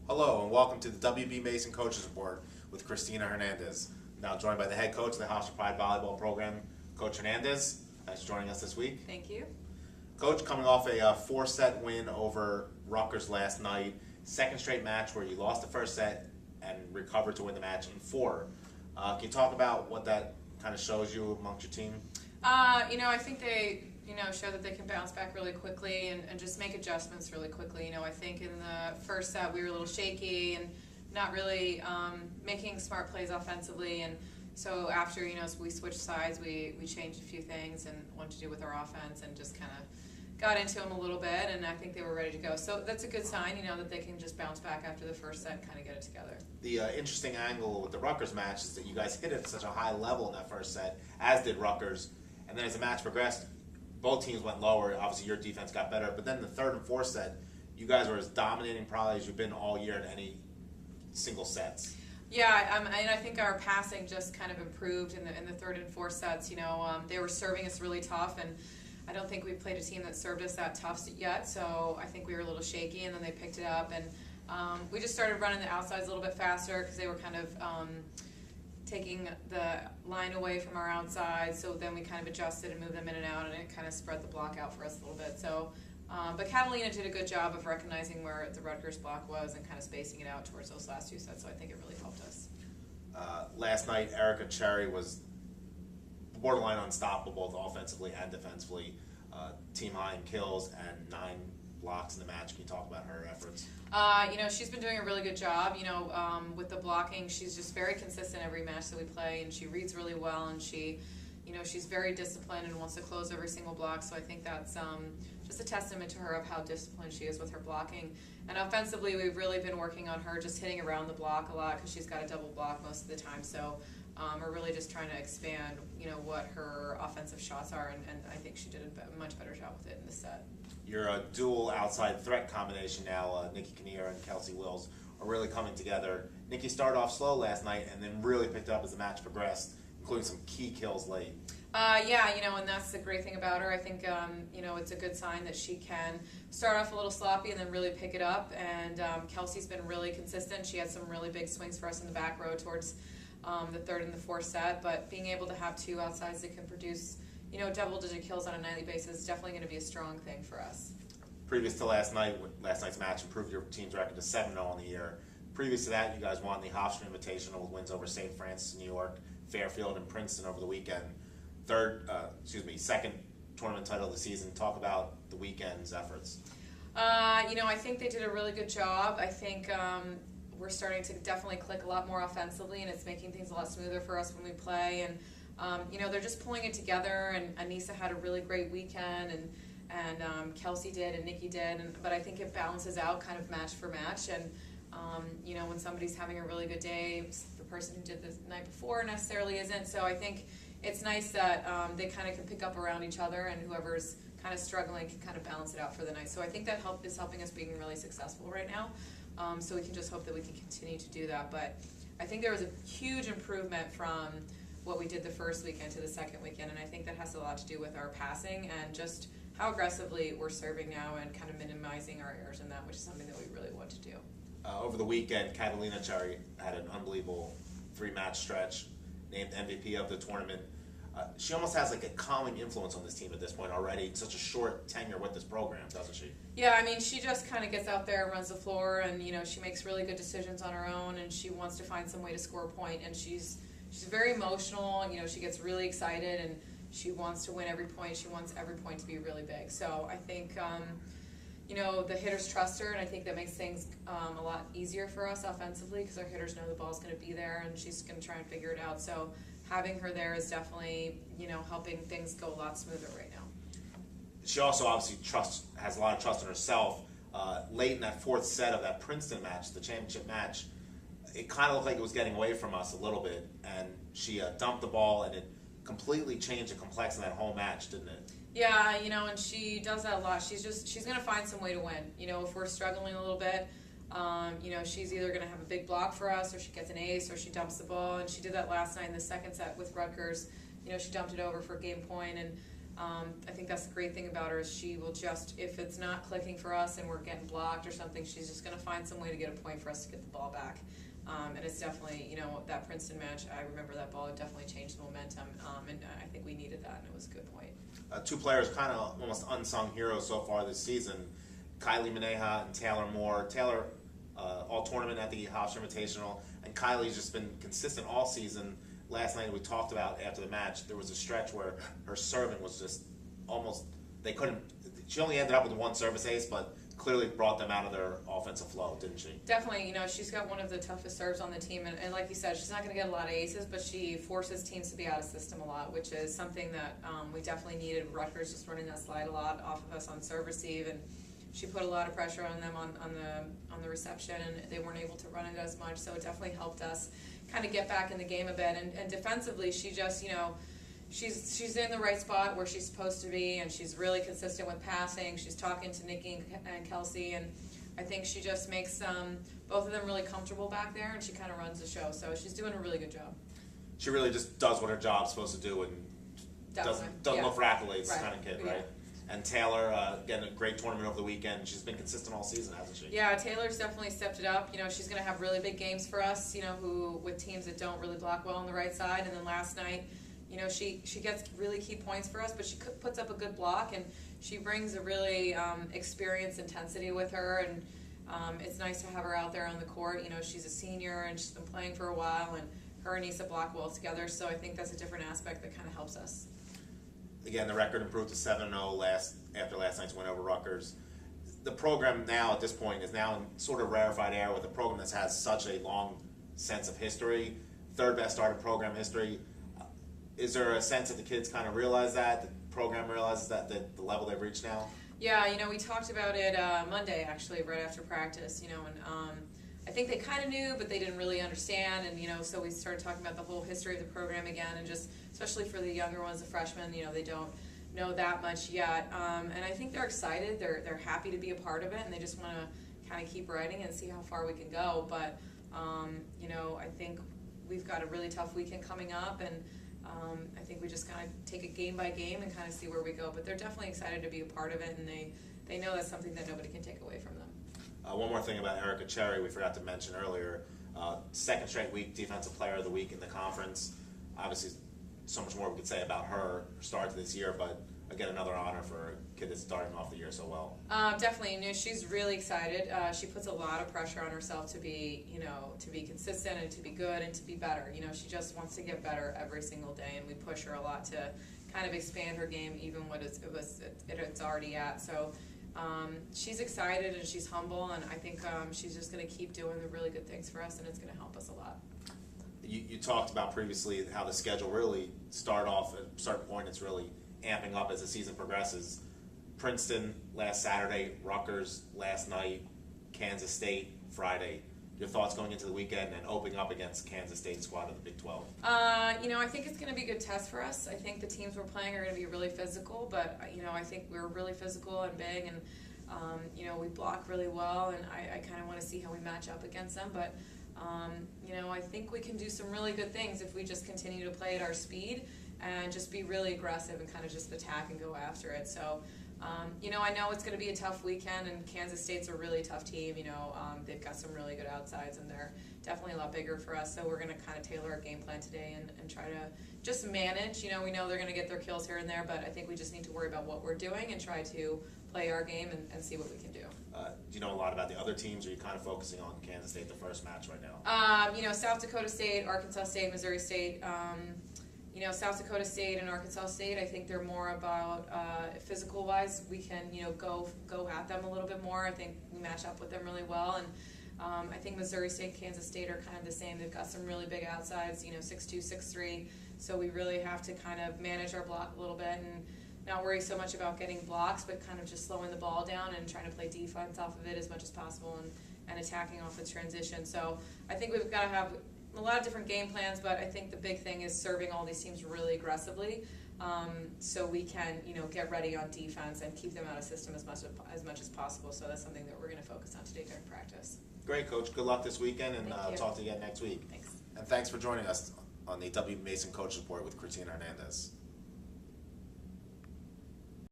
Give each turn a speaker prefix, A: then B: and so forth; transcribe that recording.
A: Hello and welcome to the WB Mason Coaches Report with Kristina Hernandez. Now joined by the head coach of the Hofstra Pride Volleyball Program, Coach Hernandez. Thanks for joining us this week.
B: Thank you.
A: Coach, coming off a four-set win over Rutgers last night, second straight match where you lost the first set and recovered to win the match in four. Can you talk about what that kind of shows you amongst your team?
B: I think they, show that they can bounce back really quickly and just make adjustments really quickly. I think in the first set we were a little shaky and not really making smart plays offensively. And so after, we switched sides, we changed a few things and what to do with our offense and just kind of got into them a little bit, and I think they were ready to go. So that's a good sign, that they can just bounce back after the first set and kind of get it together.
A: The interesting angle with the Rutgers match is that you guys hit it at such a high level in that first set, as did Rutgers. And then as the match progressed, both teams went lower. Obviously, your defense got better. But then the third and fourth set, you guys were as dominating probably as you've been all year in any single sets.
B: Yeah, and I think our passing just kind of improved in the third and fourth sets. They were serving us really tough, and I don't think we played a team that served us that tough yet. So I think we were a little shaky, and then they picked it up, and we just started running the outsides a little bit faster because they were kind of taking the line away from our outside. So then we kind of adjusted and moved them in and out, and it kind of spread the block out for us a little bit. So, but Catalina did a good job of recognizing where the Rutgers block was and kind of spacing it out towards those last two sets. So I think it really helped us.
A: Last night, Erica Cherry was borderline unstoppable both offensively and defensively. Team high in kills and 9 blocks in the match. Can you talk about her efforts?
B: She's been doing a really good job. With the blocking, she's just very consistent every match that we play, and she reads really well, and she's very disciplined and wants to close every single block. So I think that's just a testament to her of how disciplined she is with her blocking. And offensively, we've really been working on her just hitting around the block a lot because she's got a double block most of the time. So we're really just trying to expand, what her offensive shots are, and I think she did a much better job with it in this set.
A: You're a dual outside threat combination now. Nikki Kinnear and Kelsey Wills are really coming together. Nikki started off slow last night and then really picked up as the match progressed, including some key kills late.
B: And that's the great thing about her. I think, it's a good sign that she can start off a little sloppy and then really pick it up. And Kelsey's been really consistent. She had some really big swings for us in the back row towards the third and the fourth set. But being able to have two outsides that can produce double-digit kills on a nightly basis is definitely going to be a strong thing for us.
A: Previous to last night's match improved your team's record to 7-0 on the year. Previous to that, you guys won the Hofstra Invitational with wins over St. Francis, New York, Fairfield, and Princeton over the weekend. Second tournament title of the season. Talk about the weekend's efforts.
B: I think they did a really good job. I think we're starting to definitely click a lot more offensively, and it's making things a lot smoother for us when we play. And they're just pulling it together, and Anissa had a really great weekend, and Kelsey did, and Nikki did, but I think it balances out kind of match for match, and when somebody's having a really good day, the person who did the night before necessarily isn't, so I think it's nice that they kind of can pick up around each other, and whoever's kind of struggling can kind of balance it out for the night, so I think that is helping us being really successful right now, so we can just hope that we can continue to do that, but I think there was a huge improvement from what we did the first weekend to the second weekend, and I think that has a lot to do with our passing and just how aggressively we're serving now and kind of minimizing our errors in that, which is something that we really want to do.
A: Over the weekend, Catalina Cherry had an unbelievable 3-match stretch, named MVP of the tournament. She almost has like a calming influence on this team at this point already. Such a short tenure with this program, doesn't she? Yeah,
B: she just kind of gets out there and runs the floor, and she makes really good decisions on her own, and she wants to find some way to score a point, and she's very emotional. She gets really excited, and she wants to win every point. She wants every point to be really big. So I think, the hitters trust her, and I think that makes things a lot easier for us offensively because our hitters know the ball's going to be there, and she's going to try and figure it out. So having her there is definitely, helping things go a lot smoother right now.
A: She also obviously has a lot of trust in herself. Late in that fourth set of that Princeton match, the championship match, it kind of looked like it was getting away from us a little bit, and she dumped the ball, and it completely changed the complexion of that whole match, didn't it?
B: Yeah, and she does that a lot. She's going to find some way to win. If we're struggling a little bit, she's either going to have a big block for us, or she gets an ace, or she dumps the ball, and she did that last night in the second set with Rutgers. She dumped it over for game point, and I think that's the great thing about her is she will just, if it's not clicking for us and we're getting blocked or something, she's just going to find some way to get a point for us to get the ball back. And it's definitely, that Princeton match, I remember that ball, it definitely changed the momentum, and I think we needed that, and it was a good point.
A: Two players kind of almost unsung heroes so far this season, Kylie Maneja and Taylor Moore. Taylor, all tournament at the Hofstra Invitational, and Kylie's just been consistent all season. Last night we talked about after the match, there was a stretch where her serving was just almost, she only ended up with one service ace, but clearly brought them out of their offensive flow, didn't she?
B: Definitely, she's got one of the toughest serves on the team, and like you said, she's not going to get a lot of aces, but she forces teams to be out of system a lot, which is something that we definitely needed. Rutgers just running that slide a lot off of us on serve receive, and she put a lot of pressure on them on the reception, and they weren't able to run it as much, so it definitely helped us kind of get back in the game a bit. And defensively, she just, she's in the right spot where she's supposed to be, and she's really consistent with passing. She's talking to Nikki and Kelsey, and I think she just makes both of them really comfortable back there, and she kind of runs the show. So she's doing a really good job.
A: She really just does what her job's supposed to do, and doesn't look for accolades, kind of kid, right? And Taylor, getting a great tournament over the weekend. She's been consistent all season, hasn't she?
B: Yeah, Taylor's definitely stepped it up. She's going to have really big games for us, who with teams that don't really block well on the right side. And then last night, she gets really key points for us, but she puts up a good block, and she brings a really experienced intensity with her, and it's nice to have her out there on the court. She's a senior, and she's been playing for a while, and her and Issa block well together, so I think that's a different aspect that kind of helps us.
A: Again, the record improved to 7-0 after last night's win over Rutgers. The program now, at this point, is now in sort of rarefied air with a program that has such a long sense of history, third best start in program history. Is there a sense that the kids kind of realize that, the program realizes that, the level they've reached now?
B: Yeah, we talked about it Monday, actually, right after practice, and I think they kind of knew, but they didn't really understand, and so we started talking about the whole history of the program again, and just especially for the younger ones, the freshmen, they don't know that much yet, and I think they're excited, they're happy to be a part of it, and they just want to kind of keep writing and see how far we can go. But I think we've got a really tough weekend coming up, and I think we just kind of take it game by game and kind of see where we go. But they're definitely excited to be a part of it, and they know that's something that nobody can take away from them.
A: One more thing about Erica Cherry we forgot to mention earlier. Second straight week Defensive Player of the Week in the conference. Obviously, so much more we could say about her start to this year, but again, another honor for a kid that's starting off the year so well.
B: Definitely, she's really excited. She puts a lot of pressure on herself to be, to be consistent and to be good and to be better. She just wants to get better every single day, and we push her a lot to kind of expand her game, even what it's already at. So. She's excited and she's humble, and I think she's just going to keep doing the really good things for us, and it's going to help us a lot.
A: You talked about previously how the schedule really start off at a certain point. It's really amping up as the season progresses. Princeton last Saturday, Rutgers last night, Kansas State Friday. Your thoughts going into the weekend and opening up against Kansas State squad of the Big 12?
B: I think it's going to be a good test for us. I think the teams we're playing are going to be really physical, but I think we're really physical and big, and we block really well, and I kind of want to see how we match up against them. But I think we can do some really good things if we just continue to play at our speed and just be really aggressive and kind of just attack and go after it. So. I know it's going to be a tough weekend, and Kansas State's a really tough team. They've got some really good outsides, and they're definitely a lot bigger for us. So we're going to kind of tailor our game plan today and try to just manage. We know they're going to get their kills here and there, but I think we just need to worry about what we're doing and try to play our game and see what we can do.
A: Do you know a lot about the other teams, or are you kind of focusing on Kansas State, the first match right now?
B: South Dakota State, Arkansas State, Missouri State. South Dakota State and Arkansas State, I think they're more about physical-wise. We can, go at them a little bit more. I think we match up with them really well. And I think Missouri State, Kansas State are kind of the same. They've got some really big outsides, 6'2", 6'3". So we really have to kind of manage our block a little bit and not worry so much about getting blocks, but kind of just slowing the ball down and trying to play defense off of it as much as possible and attacking off the transition. So I think we've got to have a lot of different game plans, but I think the big thing is serving all these teams really aggressively, so we can, get ready on defense and keep them out of system as much as possible. So that's something that we're going to focus on today during practice.
A: Great, Coach. Good luck this weekend, and talk to you again next week.
B: Thanks.
A: And thanks for joining us on the W. Mason Coach Report with Kristina Hernandez.